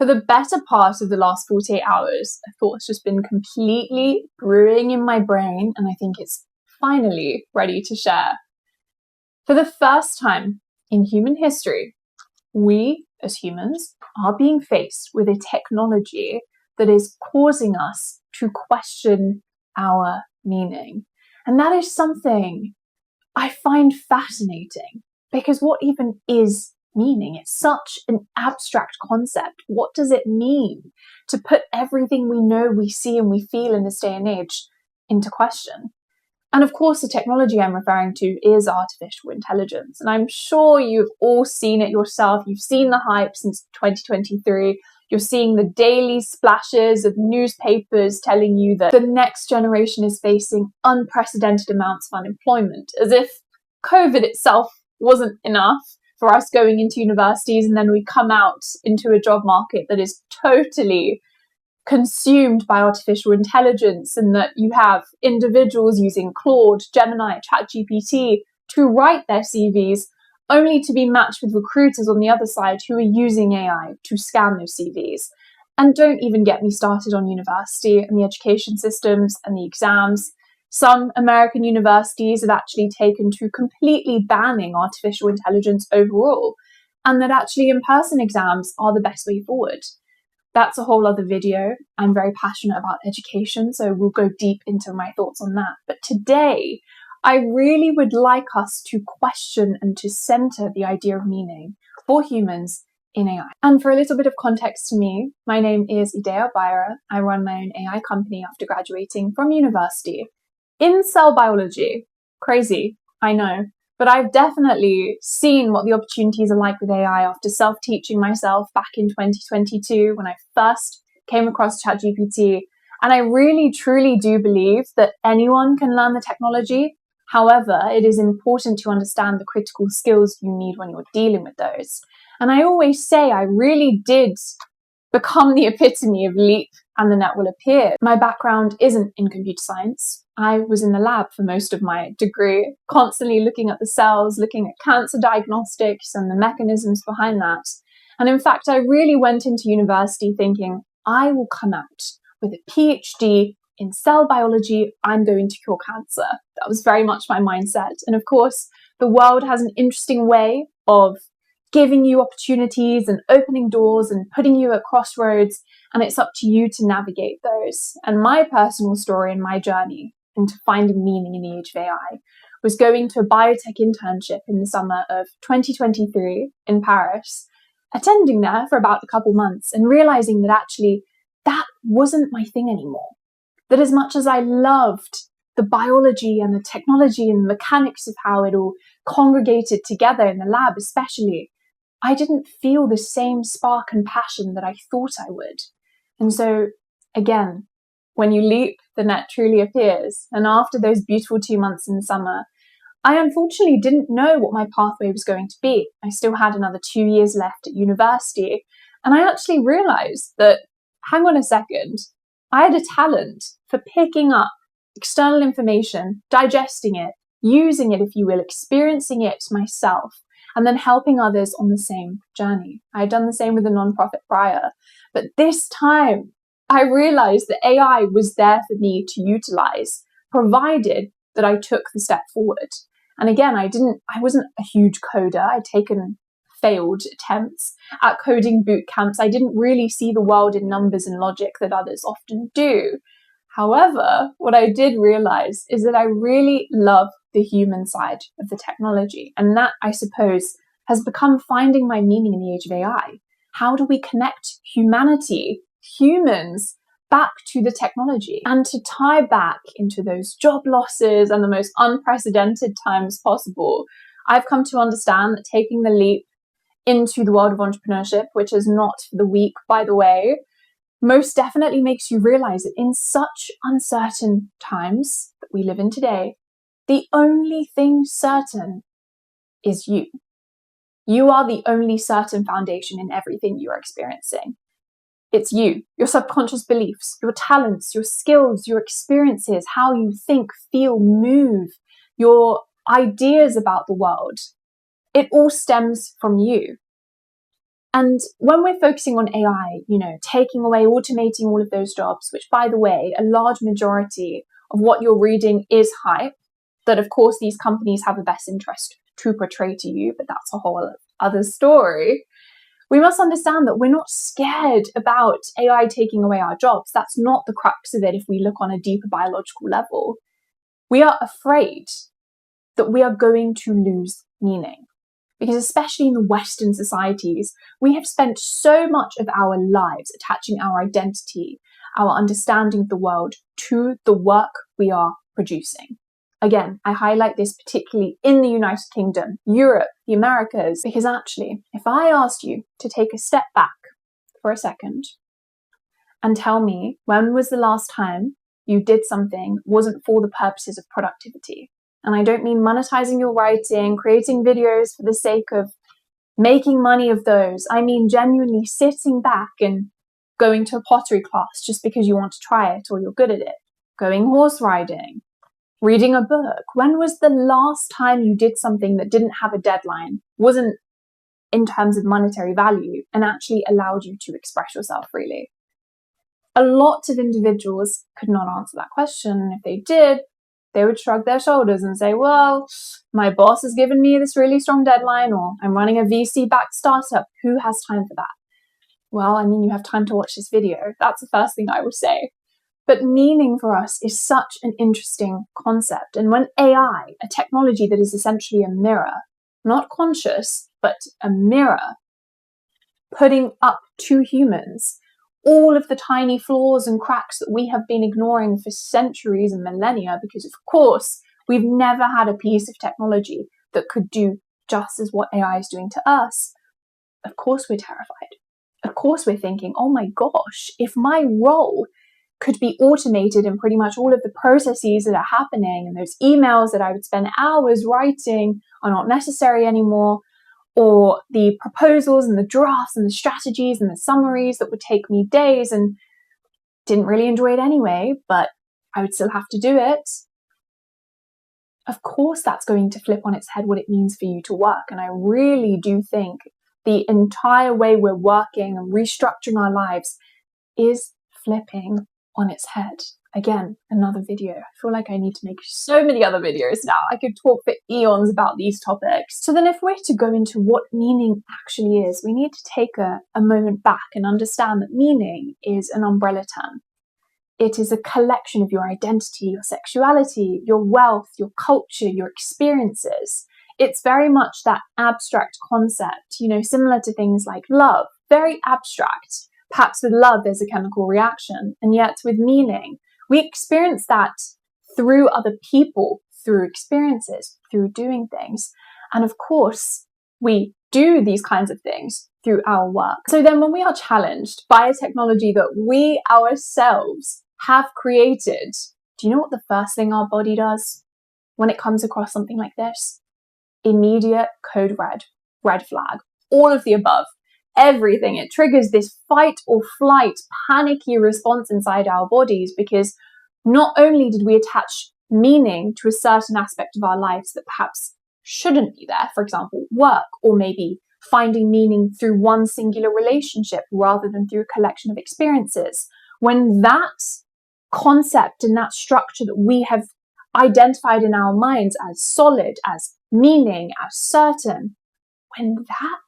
For the better part of the last 48 hours, a thought's just been completely brewing in my brain, and I think it's finally ready to share. For the first time in human history, we as humans are being faced with a technology that is causing us to question our meaning. And that is something I find fascinating, because what even is meaning? It's such an abstract concept. What does it mean to put everything we know, we see, and we feel in this day and age into question? And of course, the technology I'm referring to is artificial intelligence. And I'm sure you've all seen it yourself. You've seen the hype since 2023. You're seeing the daily splashes of newspapers telling you that the next generation is facing unprecedented amounts of unemployment, as if COVID itself wasn't enough for us going into universities and then we come out into a job market that is totally consumed by artificial intelligence, and that you have individuals using Claude, Gemini, ChatGPT to write their CVs, only to be matched with recruiters on the other side who are using AI to scan those CVs. And don't even get me started on university and the education systems and the exams. Some American universities have actually taken to completely banning artificial intelligence overall, and that actually in-person exams are the best way forward. That's a whole other video. I'm very passionate about education, so we'll go deep into my thoughts on that. But today, I really would like us to question and to center the idea of meaning for humans in AI. And for a little bit of context to me, my name is Idea Baira. I run my own AI company after graduating from university in cell biology. Crazy, I know. But I've definitely seen what the opportunities are like with AI after self-teaching myself back in 2022 when I first came across ChatGPT. And I really, truly do believe that anyone can learn the technology. However, it is important to understand the critical skills you need when you're dealing with those. And I always say I really did become the epitome of leap and the net will appear. My background isn't in computer science. I was in the lab for most of my degree, constantly looking at the cells, looking at cancer diagnostics and the mechanisms behind that. And in fact, I really went into university thinking, I will come out with a PhD in cell biology. I'm going to cure cancer. That was very much my mindset. And of course, the world has an interesting way of giving you opportunities and opening doors and putting you at crossroads, and it's up to you to navigate those. And my personal story and my journey into finding meaning in the age of AI was going to a biotech internship in the summer of 2023 in Paris, attending there for about a couple months and realizing that actually that wasn't my thing anymore. That as much as I loved the biology and the technology and the mechanics of how it all congregated together in the lab especially, I didn't feel the same spark and passion that I thought I would. And so, again, when you leap, the net truly appears. And after those beautiful 2 months in the summer, I unfortunately didn't know what my pathway was going to be. I still had another 2 years left at university. And I actually realized that, hang on a second, I had a talent for picking up external information, digesting it, using it, if you will, experiencing it myself, and then helping others on the same journey. I had done the same with a nonprofit prior, but this time I realized that AI was there for me to utilize, provided that I took the step forward. And again, I wasn't a huge coder. I'd taken failed attempts at coding boot camps. I didn't really see the world in numbers and logic that others often do. However, what I did realize is that I really love the human side of the technology. And that, I suppose, has become finding my meaning in the age of AI. How do we connect humanity, humans, back to the technology? And to tie back into those job losses and the most unprecedented times possible, I've come to understand that taking the leap into the world of entrepreneurship, which is not for the weak, by the way, most definitely makes you realize that in such uncertain times that we live in today, the only thing certain is you. You are the only certain foundation in everything you are experiencing. It's you, your subconscious beliefs, your talents, your skills, your experiences, how you think, feel, move, your ideas about the world. It all stems from you. And when we're focusing on AI, taking away, automating all of those jobs, which, by the way, a large majority of what you're reading is hype, that of course these companies have a best interest to portray to you, but that's a whole other story. We must understand that we're not scared about AI taking away our jobs. That's not the crux of it if we look on a deeper biological level. We are afraid that we are going to lose meaning. Because especially in the Western societies, we have spent so much of our lives attaching our identity, our understanding of the world to the work we are producing. Again, I highlight this particularly in the United Kingdom, Europe, the Americas, because actually, if I asked you to take a step back for a second and tell me when was the last time you did something wasn't for the purposes of productivity, and I don't mean monetizing your writing, creating videos for the sake of making money of those. I mean genuinely sitting back and going to a pottery class just because you want to try it or you're good at it, going horse riding, reading a book. When was the last time you did something that didn't have a deadline, wasn't in terms of monetary value, and actually allowed you to express yourself freely? A lot of individuals could not answer that question. If they did, they would shrug their shoulders and say, well, my boss has given me this really strong deadline, or I'm running a VC-backed startup. Who has time for that? Well, I mean, you have time to watch this video. That's the first thing I would say. But meaning for us is such an interesting concept. And when AI, a technology that is essentially a mirror, not conscious, but a mirror, putting up to humans all of the tiny flaws and cracks that we have been ignoring for centuries and millennia, because of course we've never had a piece of technology that could do just as what AI is doing to us. Of course we're terrified. Of course we're thinking, oh my gosh, if my role could be automated and pretty much all of the processes that are happening and those emails that I would spend hours writing are not necessary anymore, or the proposals and the drafts and the strategies and the summaries that would take me days and didn't really enjoy it anyway, but I would still have to do it. Of course, that's going to flip on its head what it means for you to work. And I really do think the entire way we're working and restructuring our lives is flipping on its head. Again, another video. I feel like I need to make so many other videos now. I could talk for eons about these topics. So then if we're to go into what meaning actually is, we need to take a moment back and understand that meaning is an umbrella term. It is a collection of your identity, your sexuality, your wealth, your culture, your experiences. It's very much that abstract concept, similar to things like love, very abstract. Perhaps with love, there's a chemical reaction, and yet with meaning, we experience that through other people, through experiences, through doing things. And of course, we do these kinds of things through our work. So then when we are challenged by a technology that we ourselves have created, do you know what the first thing our body does when it comes across something like this? Immediate code red flag, all of the above. Everything. It triggers this fight or flight, panicky response inside our bodies, because not only did we attach meaning to a certain aspect of our lives that perhaps shouldn't be there, for example, work, or maybe finding meaning through one singular relationship rather than through a collection of experiences. When that concept and that structure that we have identified in our minds as solid, as meaning, as certain, when that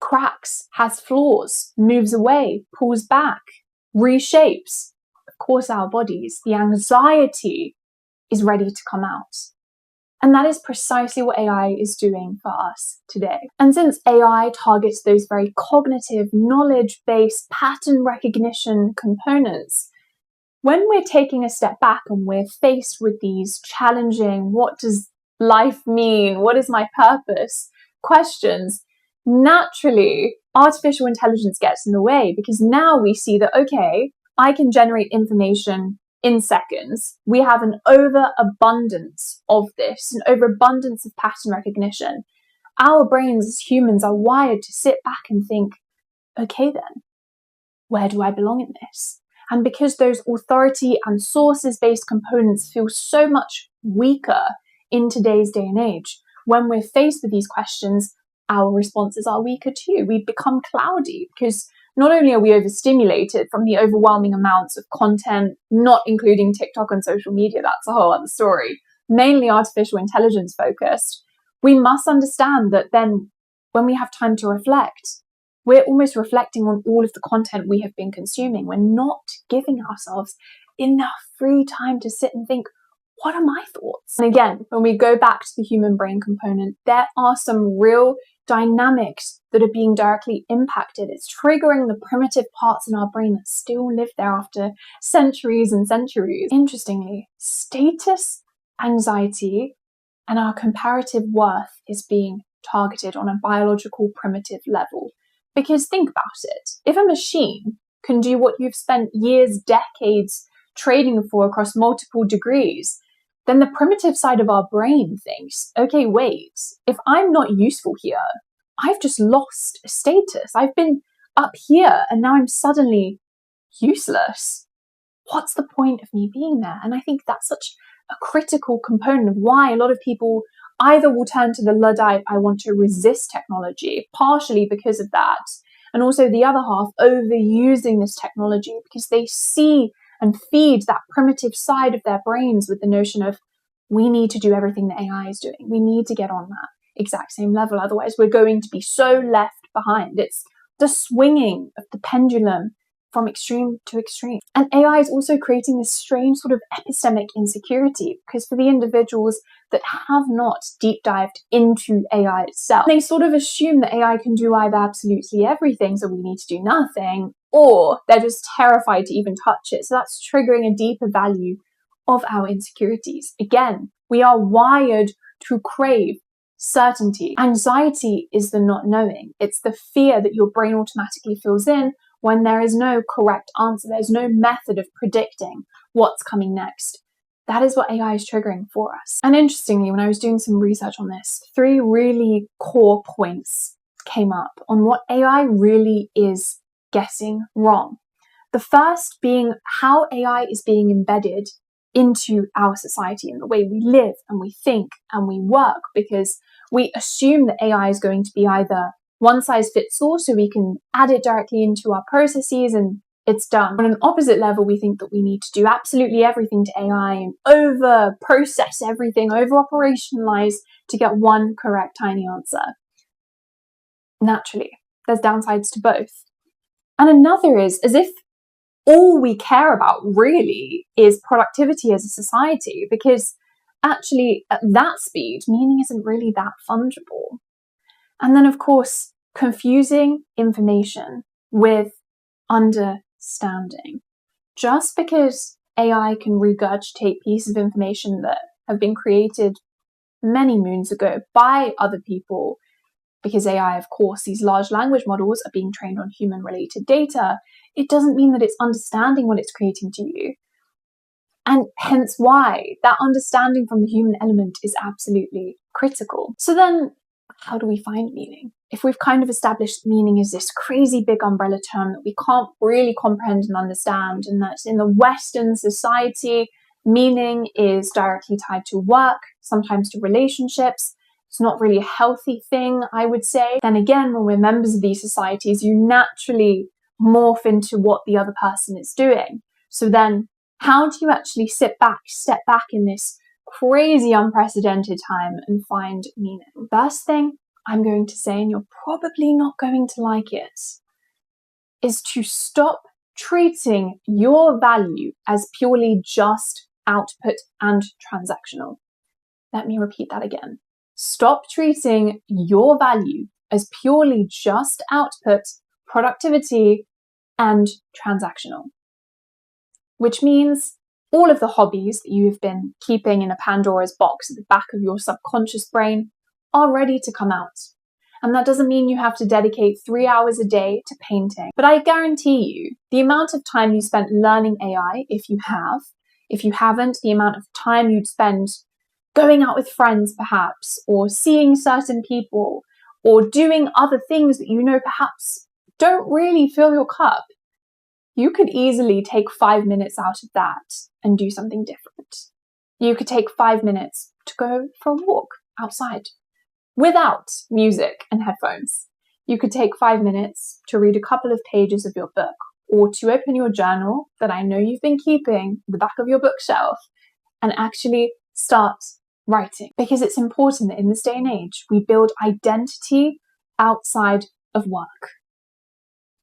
cracks, has flaws, moves away, pulls back, reshapes, of course our bodies, the anxiety is ready to come out. And that is precisely what AI is doing for us today. And since AI targets those very cognitive, knowledge-based pattern recognition components, when we're taking a step back and we're faced with these challenging, what does life mean? What is my purpose? Questions, naturally, artificial intelligence gets in the way, because now we see that, okay, I can generate information in seconds. We have an overabundance of this, an overabundance of pattern recognition. Our brains as humans are wired to sit back and think, okay then, where do I belong in this? And because those authority and sources-based components feel so much weaker in today's day and age, when we're faced with these questions, our responses are weaker too. We become cloudy because not only are we overstimulated from the overwhelming amounts of content, not including TikTok and social media, that's a whole other story, mainly artificial intelligence focused, we must understand that then when we have time to reflect, we're almost reflecting on all of the content we have been consuming. We're not giving ourselves enough free time to sit and think, what are my thoughts? And again, when we go back to the human brain component, there are some real dynamics that are being directly impacted. It's triggering the primitive parts in our brain that still live there after centuries and centuries. Interestingly, status anxiety and our comparative worth is being targeted on a biological primitive level. Because think about it. If a machine can do what you've spent years, decades trading for across multiple degrees, then the primitive side of our brain thinks, okay, wait, if I'm not useful here, I've just lost status. I've been up here and now I'm suddenly useless. What's the point of me being there? And I think that's such a critical component of why a lot of people either will turn to the Luddite, I want to resist technology, partially because of that, and also the other half overusing this technology because they see and feed that primitive side of their brains with the notion of, we need to do everything that AI is doing. We need to get on that exact same level. Otherwise, we're going to be so left behind. It's the swinging of the pendulum from extreme to extreme. And AI is also creating this strange sort of epistemic insecurity because for the individuals that have not deep dived into AI itself, they sort of assume that AI can do either absolutely everything, so we need to do nothing, or they're just terrified to even touch it. So that's triggering a deeper value of our insecurities. Again, we are wired to crave certainty. Anxiety is the not knowing. It's the fear that your brain automatically fills in when there is no correct answer. There's no method of predicting what's coming next. That is what AI is triggering for us. And interestingly, when I was doing some research on this, 3 really core points came up on what AI really is getting wrong. The first being how AI is being embedded into our society and the way we live and we think and we work, because we assume that AI is going to be either one size fits all, so we can add it directly into our processes and it's done. On an opposite level, we think that we need to do absolutely everything to AI and over process everything, over operationalize to get one correct tiny answer. Naturally, there's downsides to both. And another is as if all we care about really is productivity as a society, because actually at that speed, meaning isn't really that fungible. And then, of course, confusing information with understanding. Just because AI can regurgitate pieces of information that have been created many moons ago by other people, because AI, of course, these large language models are being trained on human-related data, it doesn't mean that it's understanding what it's creating to you. And hence why that understanding from the human element is absolutely critical. So then, how do we find meaning? If we've kind of established meaning as this crazy big umbrella term that we can't really comprehend and understand, and that in the Western society, meaning is directly tied to work, sometimes to relationships, it's not really a healthy thing, I would say. Then again, when we're members of these societies, you naturally morph into what the other person is doing. So then, how do you actually step back in this crazy unprecedented time and find meaning? First thing I'm going to say, and you're probably not going to like it, is to stop treating your value as purely just output and transactional. Let me repeat that again. Stop treating your value as purely just output, productivity, and transactional. Which means all of the hobbies that you've been keeping in a Pandora's box at the back of your subconscious brain are ready to come out. And that doesn't mean you have to dedicate 3 hours a day to painting. But I guarantee you, the amount of time you spent learning AI, if you haven't, the amount of time you'd spend going out with friends perhaps, or seeing certain people, or doing other things that you know perhaps don't really fill your cup, you could easily take 5 minutes out of that and do something different. You could take 5 minutes to go for a walk outside. without music and headphones. You could take 5 minutes to read a couple of pages of your book, or to open your journal that I know you've been keeping at the back of your bookshelf and actually start writing. Because it's important that in this day and age, we build identity outside of work.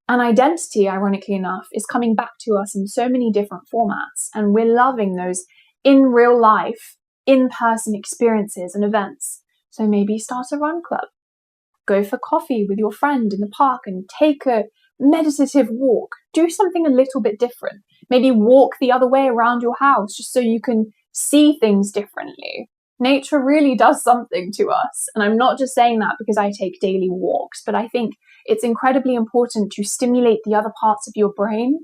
And identity, ironically enough, is coming back to us in so many different formats, and we're loving those in real life, in-person experiences and events. So maybe start a run club, go for coffee with your friend in the park and take a meditative walk. Do something a little bit different. Maybe walk the other way around your house just so you can see things differently. Nature really does something to us. And I'm not just saying that because I take daily walks, but I think it's incredibly important to stimulate the other parts of your brain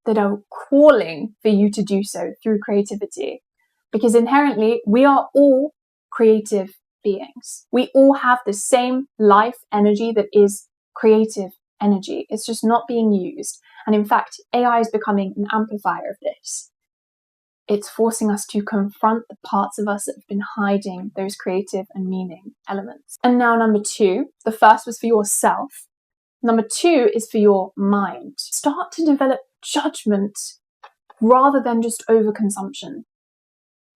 that are calling for you to do so through creativity. Because inherently, we are all creative beings. We all have the same life energy that is creative energy. It's just not being used. And in fact, AI is becoming an amplifier of this. It's forcing us to confront the parts of us that have been hiding those creative and meaning elements. And now number 2, the first was for yourself. Number 2 is for your mind. Start to develop judgment rather than just overconsumption.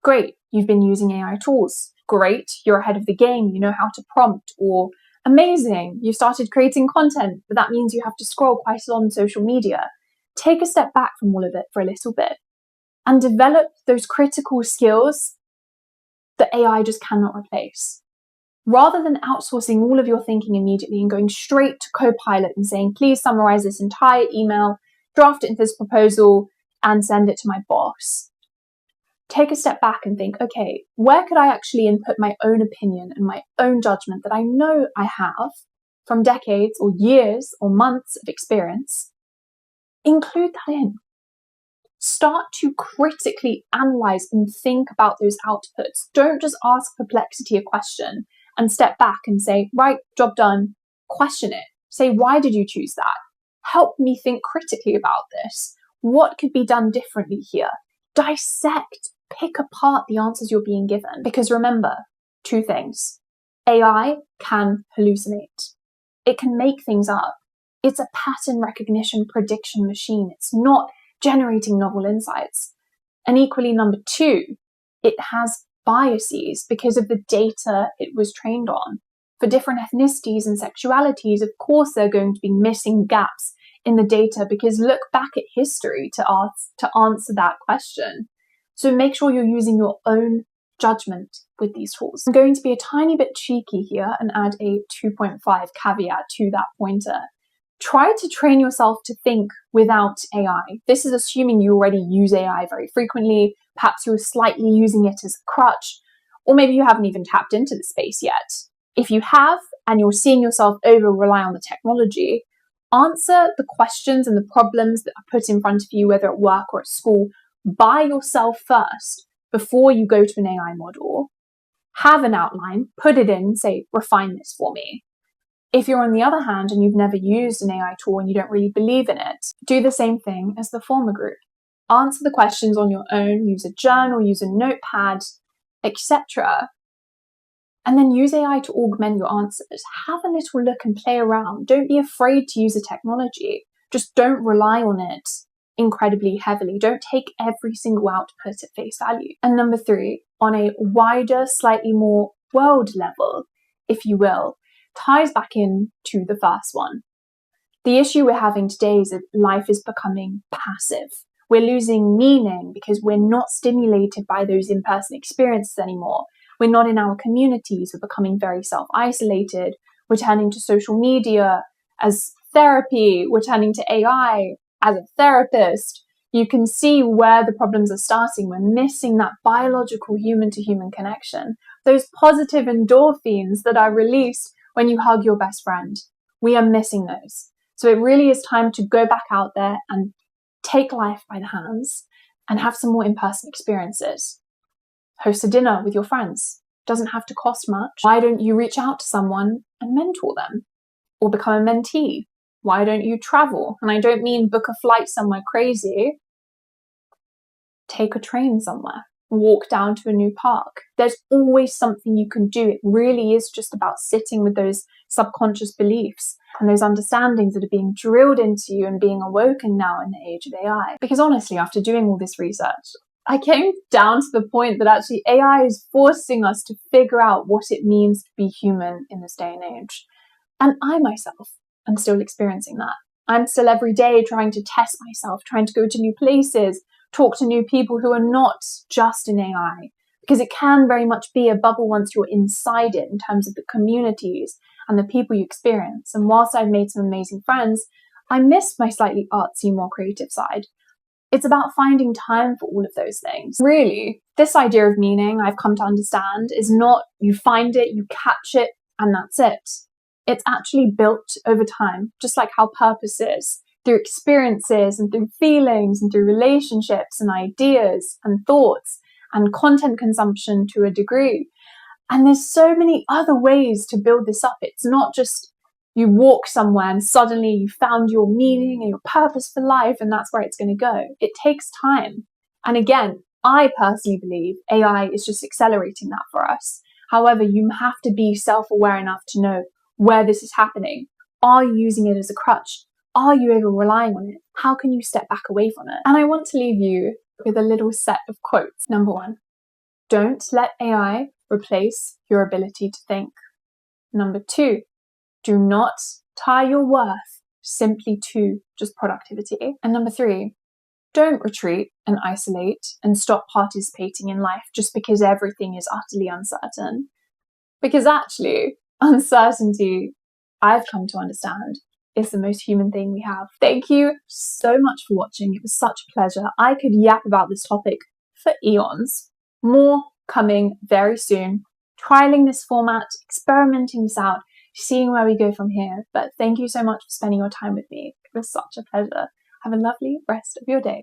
Great, you've been using AI tools. Great, you're ahead of the game, you know how to prompt. Or amazing, you started creating content, but that means you have to scroll quite a lot on social media. Take a step back from all of it for a little bit and develop those critical skills that AI just cannot replace. Rather than outsourcing all of your thinking immediately and going straight to Copilot and saying, please summarize this entire email, draft it into this proposal, and send it to my boss. Take a step back and think, okay, where could I actually input my own opinion and my own judgment that I know I have from decades or years or months of experience? Include that in. Start to critically analyze and think about those outputs. Don't just ask Perplexity a question and step back and say, right, job done. Question it. Say, why did you choose that? Help me think critically about this. What could be done differently here? Dissect, pick apart the answers you're being given. Because remember, 2 things. AI can hallucinate. It can make things up. It's a pattern recognition prediction machine. It's not generating novel insights. And equally, number 2, it has biases because of the data it was trained on. For different ethnicities and sexualities, of course, there are going to be missing gaps in the data, because look back at history to answer that question. So make sure you're using your own judgment with these tools. I'm going to be a tiny bit cheeky here and add a 2.5 caveat to that pointer. Try to train yourself to think without AI. This is assuming you already use AI very frequently. Perhaps you're slightly using it as a crutch, or maybe you haven't even tapped into the space yet. If you have, and you're seeing yourself over-rely on the technology, answer the questions and the problems that are put in front of you, whether at work or at school, by yourself first before you go to an AI model. Have an outline, put it in, say, refine this for me. If you're on the other hand and you've never used an AI tool and you don't really believe in it, do the same thing as the former group. Answer the questions on your own, use a journal, use a notepad, etc. And then use AI to augment your answers. Have a little look and play around. Don't be afraid to use the technology. Just don't rely on it incredibly heavily. Don't take every single output at face value. And number 3, on a wider, slightly more world level, if you will, ties back in to the first one. The issue we're having today is that life is becoming passive. We're losing meaning because we're not stimulated by those in-person experiences anymore. We're not in our communities. We're becoming very self-isolated. We're turning to social media as therapy. We're turning to AI as a therapist. You can see where the problems are starting. We're missing that biological human-to-human connection. Those positive endorphins that are released when you hug your best friend. We are missing those. So it really is time to go back out there and take life by the hands and have some more in-person experiences. Host a dinner with your friends. Doesn't have to cost much. Why don't you reach out to someone and mentor them? Or become a mentee? Why don't you travel? And I don't mean book a flight somewhere crazy. Take a train somewhere. walk down to a new park. There's always something you can do. It really is just about sitting with those subconscious beliefs and those understandings that are being drilled into you and being awoken now in the age of AI. Because honestly, after doing all this research, I came down to the point that actually AI is forcing us to figure out what it means to be human in this day and age. And I myself am still experiencing that. I'm still every day trying to test myself, trying to go to new places, talk to new people who are not just in AI, because it can very much be a bubble once you're inside it in terms of the communities and the people you experience. And whilst I've made some amazing friends, I miss my slightly artsy, more creative side. It's about finding time for all of those things. Really, this idea of meaning, I've come to understand, is not you find it, you catch it, and that's it. It's actually built over time, just like how purpose is, through experiences and through feelings and through relationships and ideas and thoughts and content consumption to a degree. And there's so many other ways to build this up. It's not just you walk somewhere and suddenly you found your meaning and your purpose for life and that's where it's going to go. It takes time. And again, I personally believe AI is just accelerating that for us. However, you have to be self-aware enough to know where this is happening. Are you using it as a crutch? Are you over relying on it? How can you step back away from it? And I want to leave you with a little set of quotes. Number one, don't let AI replace your ability to think. Number two, do not tie your worth simply to just productivity. And number three, don't retreat and isolate and stop participating in life just because everything is utterly uncertain. Because actually, uncertainty, I've come to understand, is the most human thing we have. Thank you so much for watching. It was such a pleasure. I could yap about this topic for eons. More coming very soon. Trialing this format, experimenting this out, seeing where we go from here. But thank you so much for spending your time with me. It was such a pleasure. Have a lovely rest of your day.